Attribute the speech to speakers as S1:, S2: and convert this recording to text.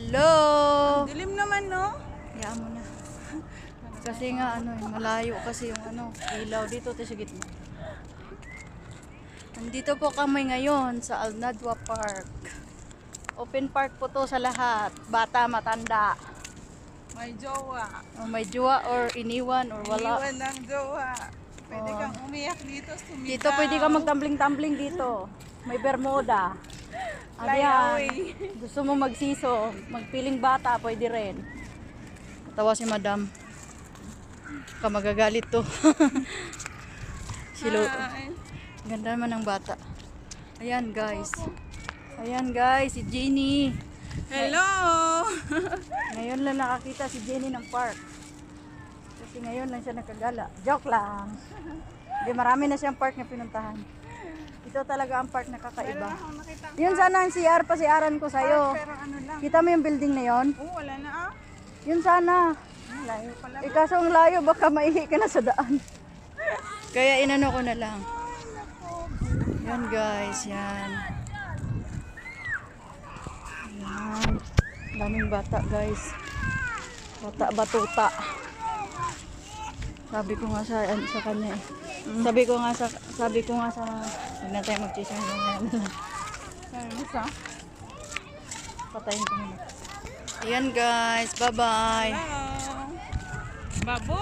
S1: Hello!
S2: Dilim naman, no?
S1: Hayaan mo na. Kasi nga malayo kasi yung ilaw dito sa gitna. Nandito po kami ngayon sa Alnadwa Park. Open park po to sa lahat. Bata, matanda.
S2: May jowa.
S1: O may jowa or iniwan or wala.
S2: Iniwan ng jowa. Pwede kang umiyak dito, sumigaw.
S1: Dito pwede ka magtambling-tambling dito. May bermuda.
S2: Fly
S1: Ayan.
S2: away.
S1: Gusto mo magsiso, magpiling bata, pwede rin. Tawa si madam. Baka magagalit to. Silo.
S2: Hi.
S1: Ganda naman ng bata. Ayan guys. Ayan guys, si Jenny.
S2: Hello!
S1: Ngayon lang nakakita si Jenny ng park. Kasi ngayon lang siya nakagala. Joke lang. Hindi, marami na siyang park na pinuntahan. Ito talaga ang park na kakaiba.
S2: Meron akong nakitang
S1: Yun sana ang CR pa siaran ko sa'yo.
S2: pero ano lang.
S1: Kita mo yung building na yon?
S2: Oh, wala na ah.
S1: Yun sana.
S2: Layo pala.
S1: Kaso ang layo, baka maihi ka na sa daan. Kaya inano ko na lang. Yan guys, yan. Yan. Daming bata guys. Bata batuta. Sabi ko nga sa kanya eh. Sabi ko nga sa huwag na tayo mag-chisang
S2: Ano sa?
S1: patayin ko muna. Ayan guys, bye bye.
S2: Hello! Babo!